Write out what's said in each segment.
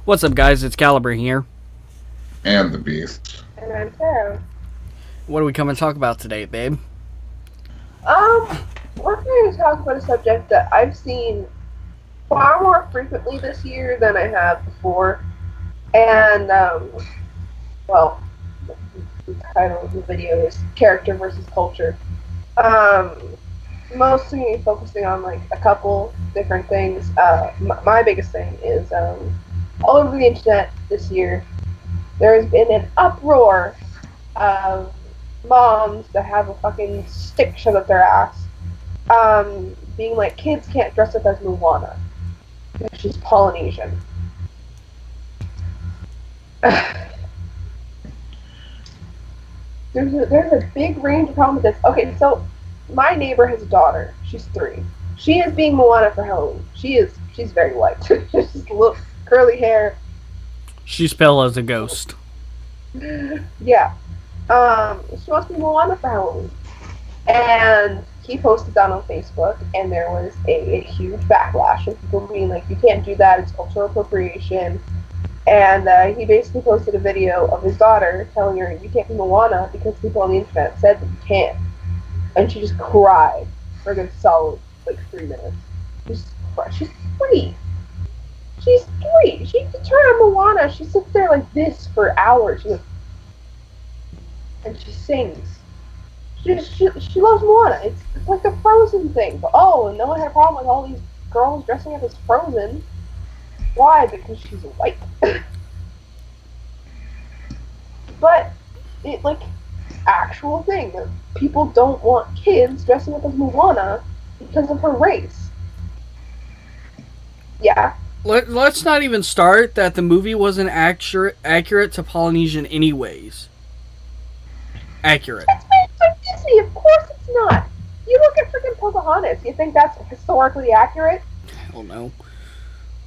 What's up, guys? It's Caliber here. And the Beast. And I'm Sarah. What are we coming to talk about today, babe? Um, we're going to talk about a subject that I've seen far more frequently this year than I have before. And, well, the title of the video is Character versus Culture. Mostly focusing on, like, a couple different things. My biggest thing is, all over the internet this year, there has been an uproar of moms that have a fucking stick shoved up their ass, being like, kids can't dress up as Moana because she's Polynesian. There's a big range of problems with this. Okay, so my neighbor has a daughter. She's 3. She is being Moana for Halloween. She's very white. She's just little curly hair. She's pale as a ghost. Yeah. She wants to be Moana for Halloween. And he posted that on Facebook, and there was a huge backlash of people being like, you can't do that, it's cultural appropriation. And he basically posted a video of his daughter telling her, you can't be Moana because people on the internet said that you can't. And she just cried for a good solid, 3 minutes. She's 3. She's 3. She can turn on Moana. She sits there like this for hours. She goes, and she sings. She loves Moana. It's like a Frozen thing. But and no one had a problem with all these girls dressing up as Frozen. Why? Because she's white. But it actual thing. People don't want kids dressing up as Moana because of her race. Yeah. Let's not even start that the movie wasn't accurate to Polynesian anyways. Accurate. It's made by Disney. Of course it's not. You look at freaking Pocahontas. You think that's historically accurate? Hell no.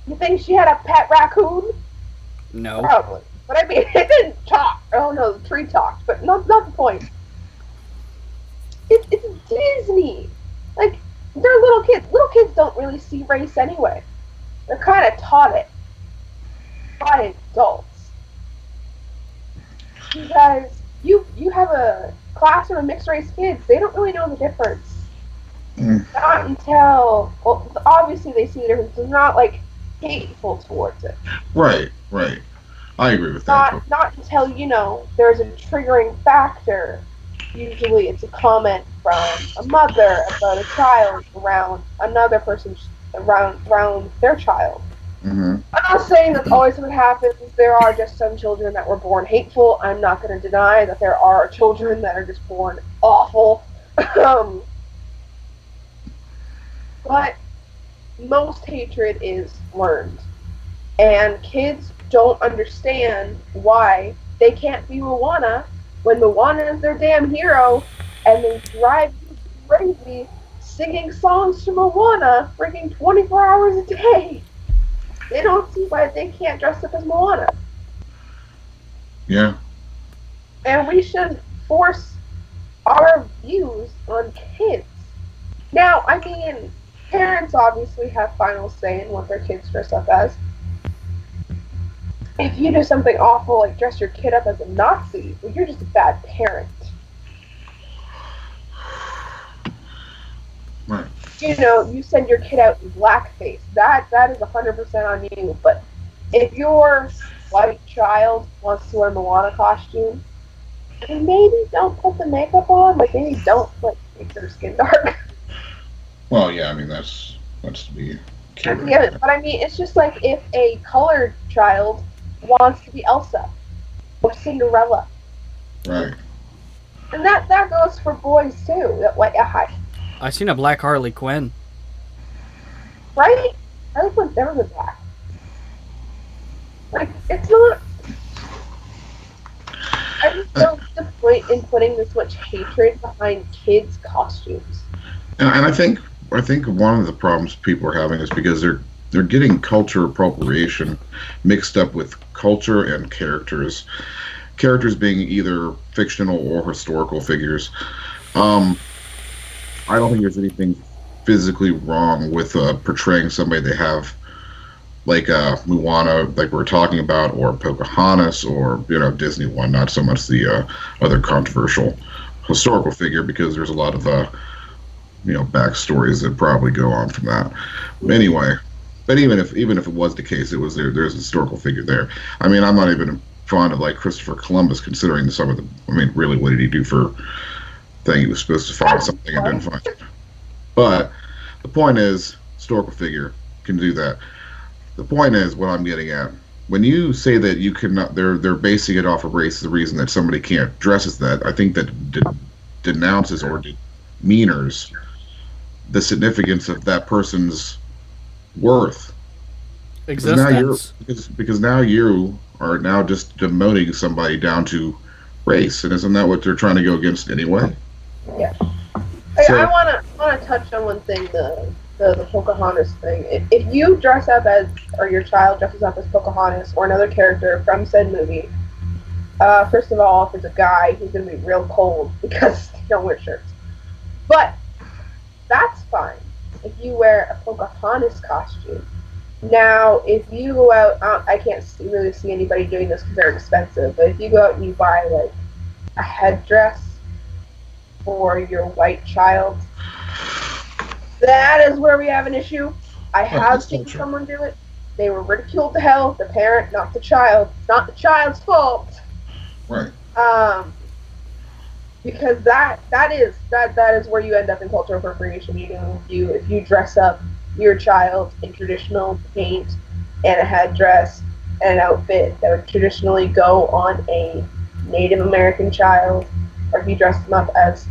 You think she had a pet raccoon? No. Probably. But I mean, it didn't talk. Oh no, the tree talked. But not the point. It's Disney. Like, they're little kids. Little kids don't really see race anyway. They're kind of taught it by adults. Because you have a class of mixed race kids, they don't really know the difference. Not until, well, obviously they see the difference. They're not hateful towards it. Right. I agree with that. Not until, there's a triggering factor. Usually it's a comment from a mother about a child around another person, around their child. Mm-hmm. I'm not saying that's always what happens. There are just some children that were born hateful. I'm not going to deny that there are children that are just born awful. But most hatred is learned. And kids don't understand why they can't be Moana when Moana is their damn hero, and they drive you crazy singing songs to Moana freaking 24 hours a day. They don't see why they can't dress up as Moana. Yeah. And we should force our views on kids. Now, I mean, parents obviously have final say in what their kids dress up as. If you do something awful like dress your kid up as a Nazi, well, you're just a bad parent. Right. You send your kid out in blackface. That is 100% on you. But if your white child wants to wear a Moana costume, then maybe don't put the makeup on. Maybe don't make their skin dark. Well, yeah. I mean, that's to be careful. Yeah, but I mean, it's just like if a colored child wants to be Elsa or Cinderella. Right. And that goes for boys too. I seen a black Harley Quinn. Right? Harley Quinn's never been black. It's not. I just don't see the point in putting this much hatred behind kids' costumes. And I think one of the problems people are having is because they're getting culture appropriation mixed up with culture and characters. Characters being either fictional or historical figures. I don't think there's anything physically wrong with portraying somebody they have like Moana, like we were talking about, or Pocahontas, or Disney one, not so much the other controversial historical figure, because there's a lot of backstories that probably go on from that. Anyway, but even if it was the case, it was there's a historical figure there. I mean, I'm not even fond of like Christopher Columbus, considering some of the. I mean, really, what did he do for thing? He was supposed to find something and didn't find it. But the point is, historical figure can do that. The point is, what I'm getting at, when you say that you cannot, they're basing it off of race, the reason that somebody can't dress as that, I think that denounces or demeanors the significance of that person's worth. Existence. Because now you are now just demoting somebody down to race, and isn't that what they're trying to go against anyway? Yeah. So, I want to touch on one thing, the Pocahontas thing. If you dress up as, or your child dresses up as Pocahontas or another character from said movie, first of all, if it's a guy, he's going to be real cold because they don't wear shirts. But that's fine if you wear a Pocahontas costume. Now, if you go out, I can't really see anybody doing this because they're expensive, but if you go out and you buy like a headdress for your white child, that is where we have an issue. I have seen someone do it. They were ridiculed to hell. The parent, not the child. It's not the child's fault. right. Because that is where you end up in cultural appropriation. If you dress up your child in traditional paint and a headdress and an outfit that would traditionally go on a Native American child, or if you dress them up as,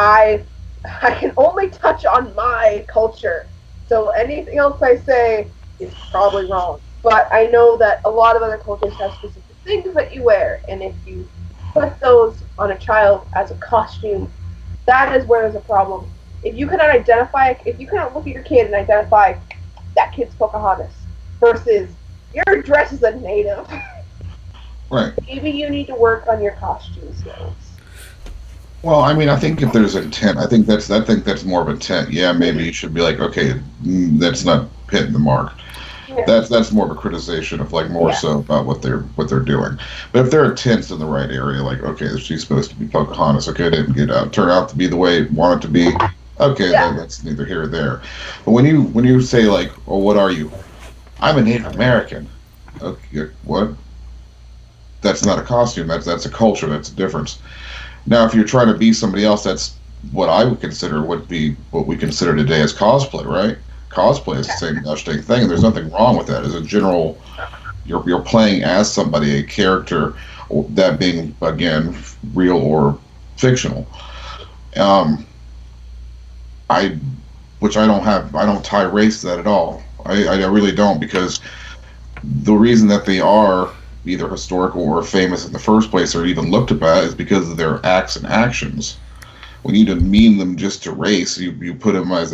I can only touch on my culture, so anything else I say is probably wrong. But I know that a lot of other cultures have specific things that you wear, and if you put those on a child as a costume, that is where there's a problem. If you cannot look at your kid and identify that kid's Pocahontas versus you're dressed as a native, Right. maybe you need to work on your costume skills. Well, I mean, I think if there's intent, I think that's more of intent. Yeah, maybe you should be like, okay, that's not hitting the mark. Yeah. That's more of a criticization of like more so about what they're doing. But if their intent's in the right area, like okay, she's supposed to be Pocahontas. Okay, it didn't turn out to be the way it wanted to be. Okay, then that's neither here or there. But when you say like, oh, what are you? I'm a Native American. Okay, what? That's not a costume. That's a culture. That's a difference. Now, if you're trying to be somebody else, that's what I would consider would be what we consider today as cosplay, right? Cosplay is the same gosh dang thing, and there's nothing wrong with that. As a general, you're playing as somebody, a character, that being again real or fictional. I don't tie race to that at all. I really don't, because the reason that they are either historical or famous in the first place or even looked about is because of their acts and actions. When you demean them just to race, you put them as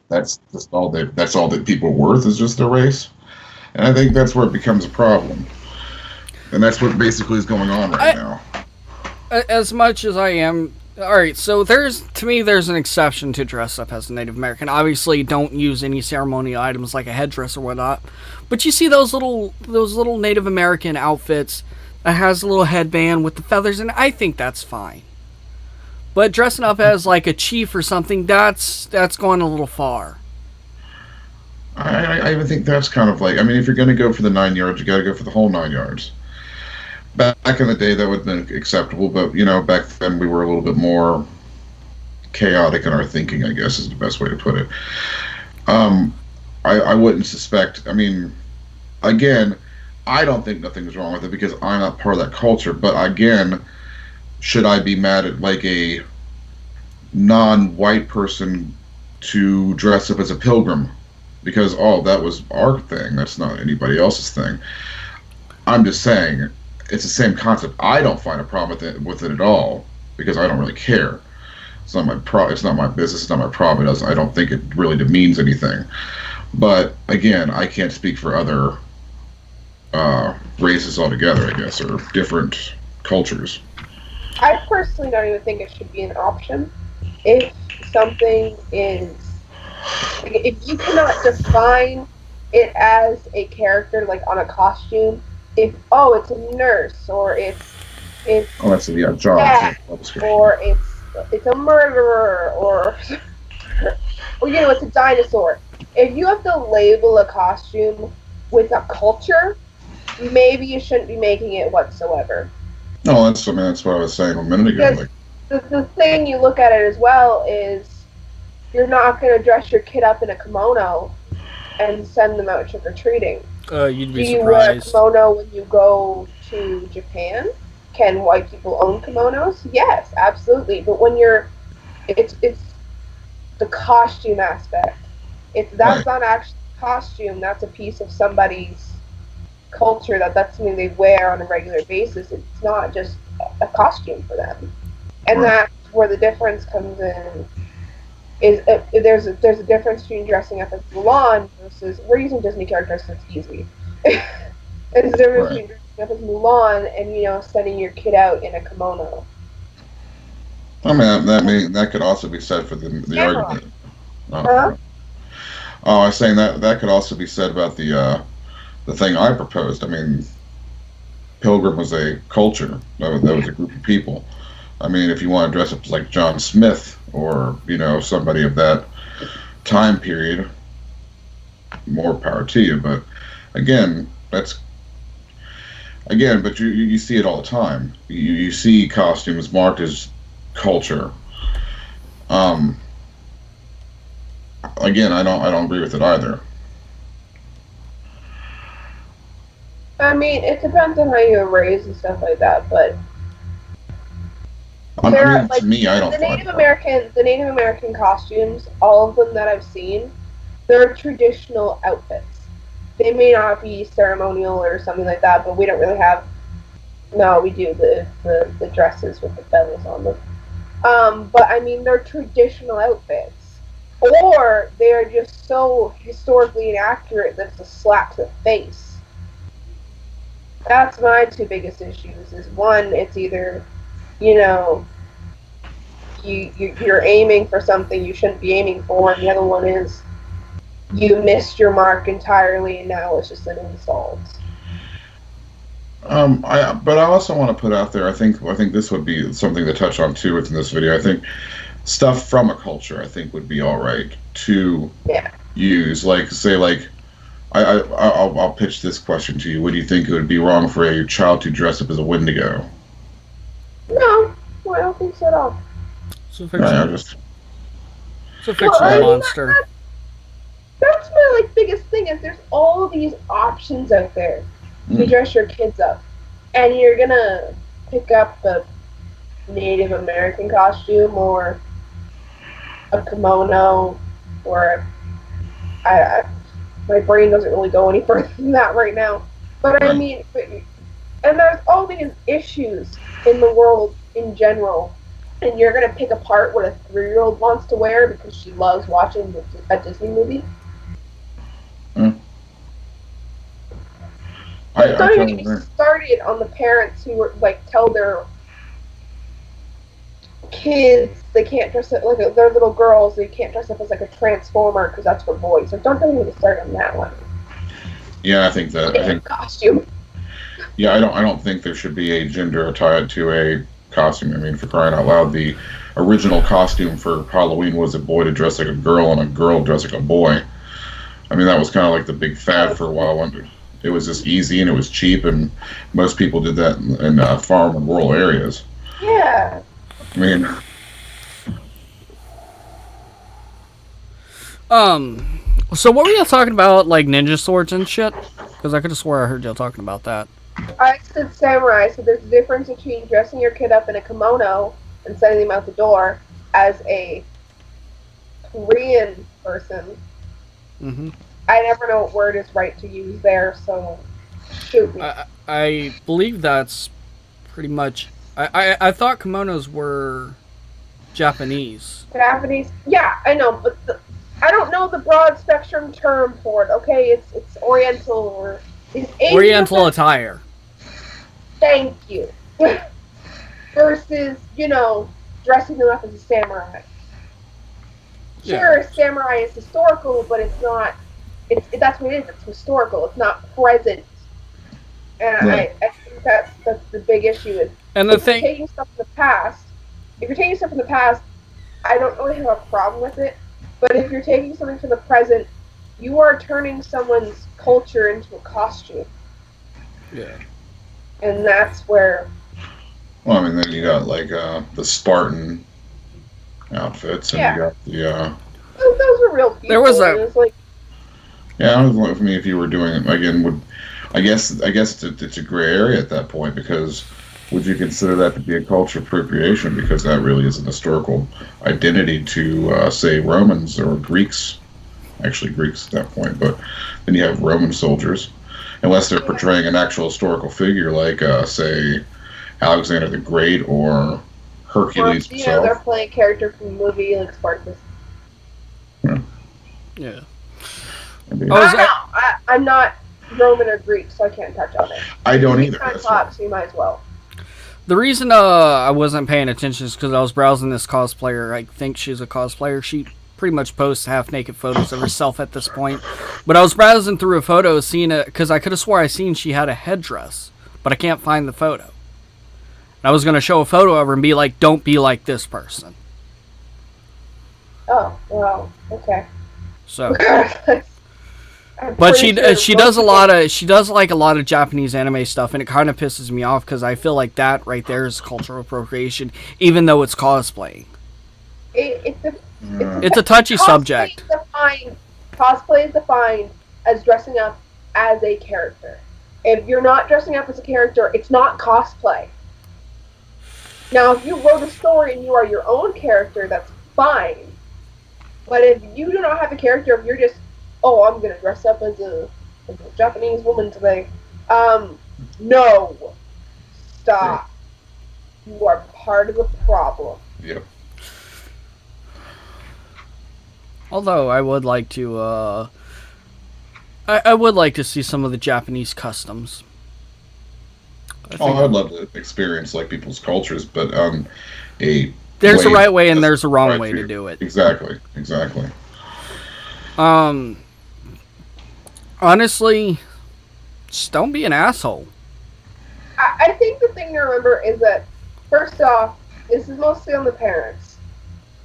that's all that people are worth is just their race. And I think that's where it becomes a problem. And that's what basically is going on right now. As much as I am, alright, so there's an exception to dress up as a Native American. Obviously, don't use any ceremonial items like a headdress or whatnot. But you see those little Native American outfits that has a little headband with the feathers, and I think that's fine. But dressing up as like a chief or something, that's going a little far. I even think that's kind of like, I mean, if you're going to go for the 9 yards, you got to go for the whole 9 yards. Back in the day, that would have been acceptable, but back then we were a little bit more chaotic in our thinking, I guess is the best way to put it. I wouldn't suspect. I mean, again, I don't think nothing's wrong with it because I'm not part of that culture. But again, should I be mad at like a non-white person to dress up as a pilgrim because that was our thing? That's not anybody else's thing. I'm just saying it's the same concept. I don't find a problem with it at all because I don't really care. It's not my It's not my business. It's not my problem. I don't think it really demeans anything. But again, I can't speak for other races altogether, I guess, or different cultures. I personally don't even think it should be an option. If something is, if you cannot define it as a character, like on a costume. If it's a nurse, or it's Oh, that's yeah, John. yeah, Yeah, or it's a murderer, or or it's a dinosaur. If you have to label a costume with a culture, maybe you shouldn't be making it whatsoever. No, that's what I was saying a minute ago. Because the thing you look at it as well is you're not going to dress your kid up in a kimono and send them out trick-or-treating. You'd be Do you wear a surprised. kimono when you go to Japan? Can white people own kimonos? Yes, absolutely. But when it's the costume aspect. If that's not actually a costume, that's a piece of somebody's culture, that's something they wear on a regular basis. It's not just a costume for them. And that's where the difference comes in. There's a difference between dressing up as Mulan versus, we're using Disney characters, so it's easy. There's a difference between dressing up as Mulan and sending your kid out in a kimono. I mean, that could also be said for the argument. Oh, I was saying that could also be said about the thing I proposed. I mean, Pilgrim was a culture. That was a group of people. I mean, if you want to dress up like John Smith or somebody of that time period, more power to you. But again, but you see it all the time. You see costumes marked as culture. Again, I don't agree with it either. I mean, it depends on how you were raised and stuff like that, but To me, I don't the find the Native American costumes, all of them that I've seen, they're traditional outfits. They may not be ceremonial or something like that, but we don't really have. No, we do the dresses with the feathers on them. But I mean, they're traditional outfits, or they're just so historically inaccurate that it's a slap to the face. That's my two biggest issues. Is one, it's either, you're aiming for something you shouldn't be aiming for, and the other one is you missed your mark entirely, and now it's just an insult. But I also want to put out there. I think this would be something to touch on too within this video. I think stuff from a culture, I think, would be all right to use. Like, say, like, I'll pitch this question to you. Would you think it would be wrong for a child to dress up as a Wendigo? No, I don't think so at all. It's a fictional monster. That's my biggest thing is there's all these options out there to dress your kids up, and you're gonna pick up a Native American costume or a kimono or my brain doesn't really go any further than that right now. But I mean, and there's all these issues in the world in general, and you're gonna pick apart what a 3-year-old wants to wear because she loves watching a Disney movie. Don't even get me started on the parents who were tell their kids they can't dress up their little girls. They can't dress up as a transformer because that's for boys. So don't even get started on that one. Yeah, I think costume. Yeah, I don't think there should be a gender tied to a costume. I mean, for crying out loud, the original costume for Halloween was a boy to dress like a girl and a girl to dress like a boy. I mean, that was kind of like the big fad for a while. It was just easy and it was cheap, and most people did that in farm and rural areas. Yeah. I mean. So what were you talking about, like ninja swords and shit? Because I could have swore I heard y'all talking about that. I said samurai, so there's a difference between dressing your kid up in a kimono and sending them out the door as a Korean person. Mm-hmm. I never know what word is right to use there, so shoot me. I believe that's pretty much... I thought kimonos were Japanese. Japanese? Yeah, I know, but I don't know the broad spectrum term for it, okay? It's Oriental or... Oriental attire. Thank you. Versus, dressing them up as a samurai. Sure, samurai is historical, but it's not That's what it is. It's historical. It's not present. And Right. I think that's the big issue is And the if you're thing, taking stuff from the past. If you're taking stuff from the past, I don't really have a problem with it. But if you're taking something from the present, you are turning someone's culture into a costume, yeah, and that's where. Well, I mean, then you got like the Spartan outfits, and Yeah. you got the Those were real people. There was a- and it was like, yeah. I was wondering, I mean, if you were doing it again, would I guess it's a gray area at that point, because would you consider that to be a culture appropriation, because that really is an historical identity to say Romans or Greeks, actually Greeks at that point, but then you have Roman soldiers, unless they're portraying an actual historical figure like say Alexander the Great or Hercules they're himself. playing a character from a movie like Spartacus. yeah. Maybe. Oh, I is don't know. I'm not Roman or Greek, so I can't touch on it. I don't He's either. trying to That's right. talk, so you might as well. The reason I wasn't paying attention is because I was browsing this cosplayer. I think she's a cosplayer. She pretty much posts half-naked photos of herself at this point. But I was browsing through a photo, seeing it, because I could have swore I seen she had a headdress, but I can't find the photo. And I was going to show a photo of her and be like, don't be like this person. Oh, well, okay. So, I'm but pretty sure she most does a people- lot of she does like a lot of Japanese anime stuff, and it kind of pisses me off because I feel like that right there is cultural appropriation, even though it's cosplaying. It's a touchy subject. Cosplay is defined as dressing up as a character. If you're not dressing up as a character, it's not cosplay. Now, if you wrote a story and you are your own character, that's fine. But if you do not have a character, if you're just, oh, I'm gonna dress up as a Japanese woman today, no, stop. You are part of the problem. Yep. Although I would like to, I would like to see some of the Japanese customs. I'd love to experience like people's cultures, but There's a way right way and that's there's a wrong right way to to do it. Exactly. Honestly, just don't be an asshole. I think the thing to remember is that, first off, this is mostly on the parents.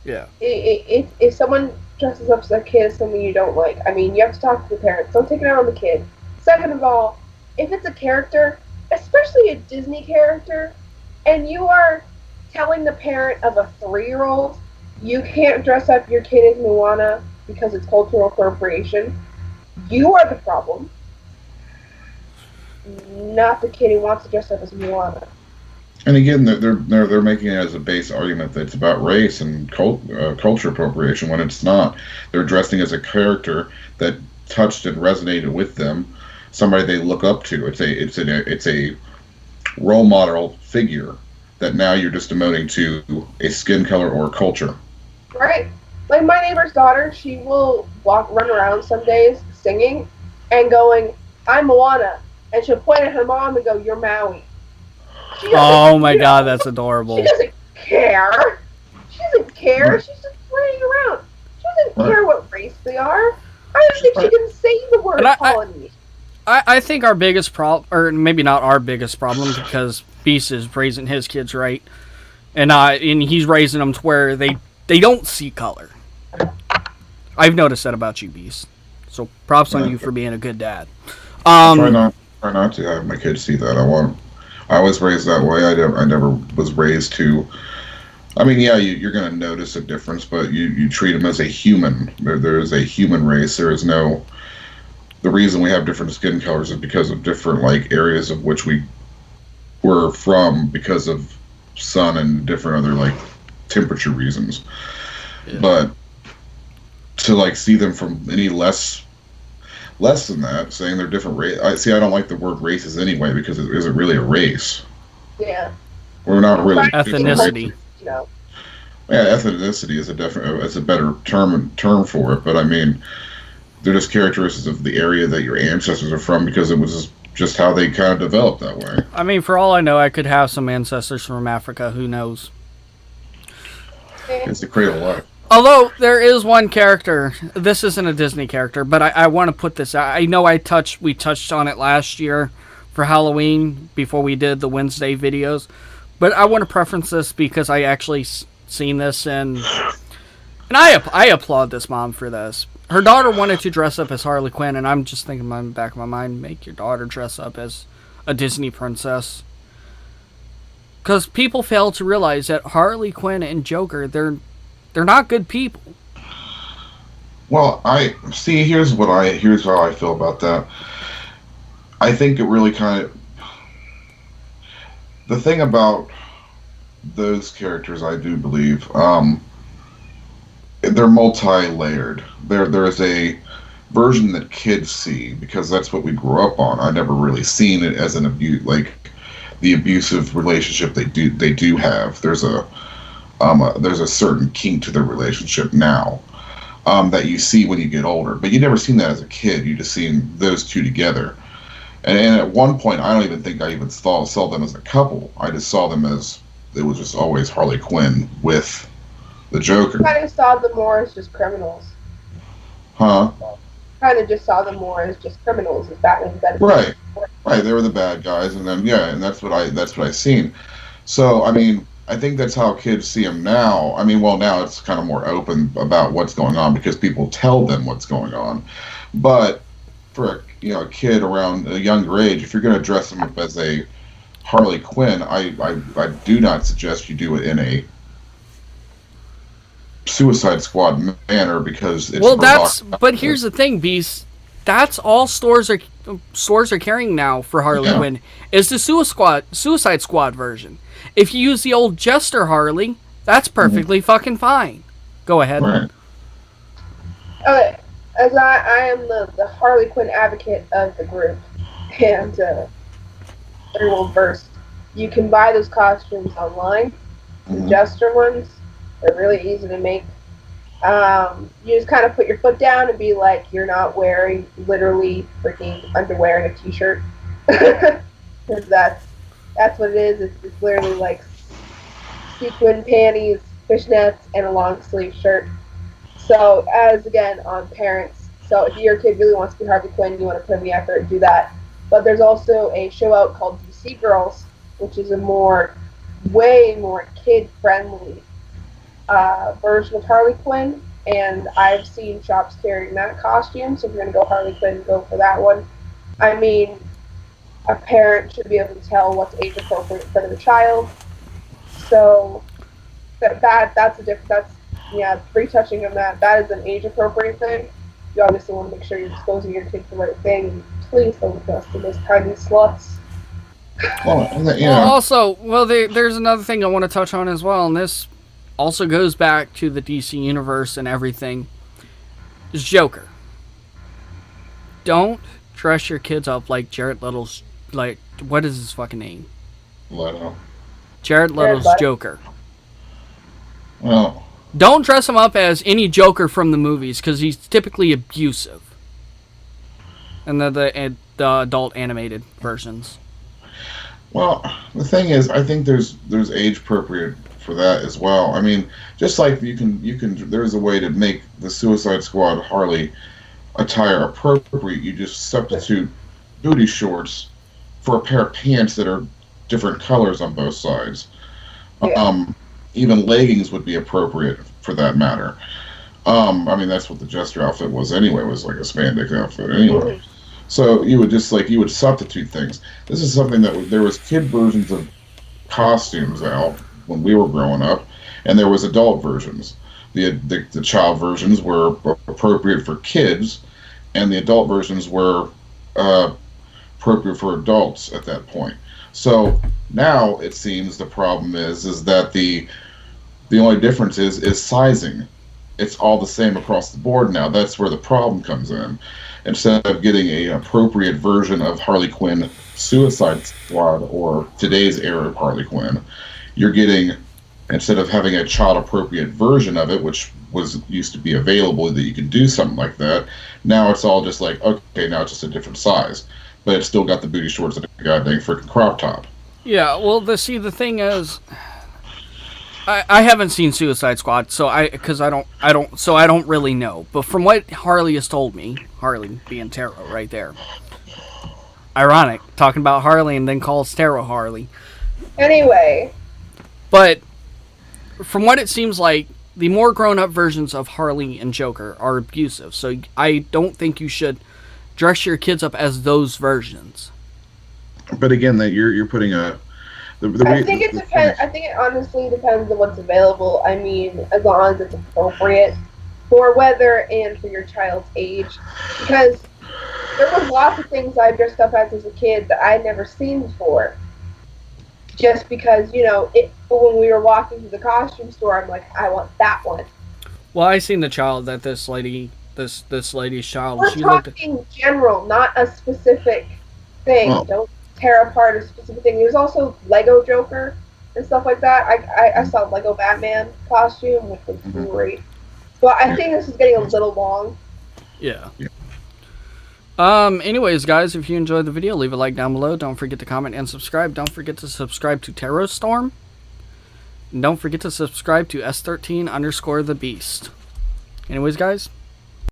Yeah. If someone dresses up as a kid as something you don't like, I mean, you have to talk to the parents. Don't take it out on the kid. Second of all, if it's a character, especially a Disney character, and you are telling the parent of a 3-year-old, you can't dress up your kid as Moana because it's cultural appropriation, you are the problem. Not the kid who wants to dress up as Moana. And again, they're making it as a base argument that it's about race and culture appropriation when it's not. They're dressing as a character that touched and resonated with them, somebody they look up to. It's a role model figure that now you're just demoting to a skin color or a culture. Right. Like my neighbor's daughter, she will run around some days singing and going, "I'm Moana," and she'll point at her mom and go, "You're Maui." Oh my god, that's adorable. She doesn't care. She doesn't care. She's just playing around. She doesn't care what race they are. I don't think she can say the word And Polynesian. I think our biggest problem, or maybe not our biggest problem, because Beast is raising his kids right, and he's raising them to where they don't see color. I've noticed that about you, Beast. So props on you for being a good dad. Try not to have my kids see that. I was raised that way. I never was raised to. I mean, yeah, you're going to notice a difference, but you treat them as a human. There is a human race. There is no. The reason we have different skin colors is because of different like areas of which we were from because of sun and different other like temperature reasons. Yeah. But to like see them from any less than that, saying they're different race. I don't like the word races anyway because it isn't really a race. Yeah. We're not really ethnicity. You know. Yeah, ethnicity is a better term for it, but I mean, they're just characteristics of the area that your ancestors are from because it was just how they kind of developed that way. I mean, for all I know, I could have some ancestors from Africa. Who knows? It's the cradle of life. Although there is one character, this isn't a Disney character, but I want to put this out. I know we touched on it last year for Halloween before we did the Wednesday videos, but I want to preference this because I actually seen this and I applaud this mom for this. Her daughter wanted to dress up as Harley Quinn, and I'm just thinking in the back of my mind, make your daughter dress up as a Disney princess. Because people fail to realize that Harley Quinn and Joker, they're not good people. Well, I see. Here's how I feel about that. I think it really kind of, the thing about those characters, I do believe, they're multi-layered. There is a version that kids see because that's what we grew up on. I never really seen it as an abuse, like the abusive relationship they do have. There's a certain kink to their relationship now that you see when you get older, but you never seen that as a kid. You just seen those two together, and at one point, I don't even think I even saw them as a couple. I just saw them as, it was just always Harley Quinn with the Joker. Kind of saw them more as just criminals. Huh? Kind of just saw them more as just criminals, as Batman and Batman. Right. They were the bad guys, and then and that's what I seen. So I mean, I think that's how kids see them now. I mean, well, now it's kind of more open about what's going on because people tell them what's going on. But for a kid around a younger age, if you're going to dress them up as a Harley Quinn, I do not suggest you do it in a Suicide Squad manner because it's but here's the thing, Beast. That's all stores are carrying now for Harley Quinn is the Suicide Squad version. If you use the old Jester Harley, that's perfectly fucking fine. Go ahead. Right. Okay, as I am the Harley Quinn advocate of the group, and everyone versed, you can buy those costumes online. The Jester ones, they're really easy to make. You just kind of put your foot down and be like, you're not wearing literally freaking underwear and a t-shirt. Because that's what it is. It's literally like sequin panties, fishnets, and a long sleeve shirt. So, as again, on parents, so if your kid really wants to be Harley Quinn, you want to put in the effort, do that. But there's also a show out called DC Girls, which is a way more kid-friendly version of Harley Quinn, and I've seen shops carrying that costume, so if you're going to go Harley Quinn, go for that one. I mean, a parent should be able to tell what's age appropriate for their child, so that's a different, retouching of that is an age appropriate thing. You obviously want to make sure you're exposing your kid to the right thing, and please don't trust those tiny sluts. There's another thing I want to touch on as well, and this also goes back to the DC universe and everything. Is Joker. Don't dress your kids up like Jared Leto's, what is his fucking name? Leto. Jared Leto's Joker. Well, don't dress him up as any Joker from the movies because he's typically abusive. And the adult animated versions. Well, the thing is, I think there's age appropriate for that as well. I mean, just like you can there's a way to make the Suicide Squad Harley attire appropriate. You just substitute booty shorts for a pair of pants that are different colors on both sides. Yeah. Even leggings would be appropriate for that matter. I mean, that's what the Jester outfit was anyway. It was like a spandex outfit anyway. Mm-hmm. So you would substitute things. This is something that there was kid versions of costumes out when we were growing up, and there was adult versions. The child versions were appropriate for kids, and the adult versions were appropriate for adults at that point. So now it seems the problem is that the only difference is sizing. It's all the same across the board now. That's where the problem comes in. Instead of getting an appropriate version of Harley Quinn Suicide Squad or today's era of Harley Quinn, you're getting, instead of having a child-appropriate version of it, which used to be available that you could do something like that, now it's all just like, okay, now it's just a different size. But it's still got the booty shorts and a goddamn freaking crop top. Yeah, well, the thing is, I haven't seen Suicide Squad, so I don't really know. But from what Harley has told me, Harley being Taro right there. Ironic, talking about Harley and then calls Taro Harley. Anyway. But from what it seems like, the more grown-up versions of Harley and Joker are abusive. So I don't think you should dress your kids up as those versions. But again, that you're putting a. I think it depends. I think it honestly depends on what's available. I mean, as long as it's appropriate for weather and for your child's age, because there was lots of things I dressed up as a kid that I had never seen before. Just because, you know, when we were walking through the costume store, I'm like, I want that one. Well, I seen the child that this lady's child. We're talking general, not a specific thing. Well, Don't tear apart a specific thing. There's also Lego Joker and stuff like that. I saw Lego Batman costume, which was great. But I think this is getting a little long. Yeah. Anyways, guys, if you enjoyed the video, leave a like down below. Don't forget to comment and subscribe. Don't forget to subscribe to Taro Storm. And don't forget to subscribe to S13_the Beast. Anyways, guys,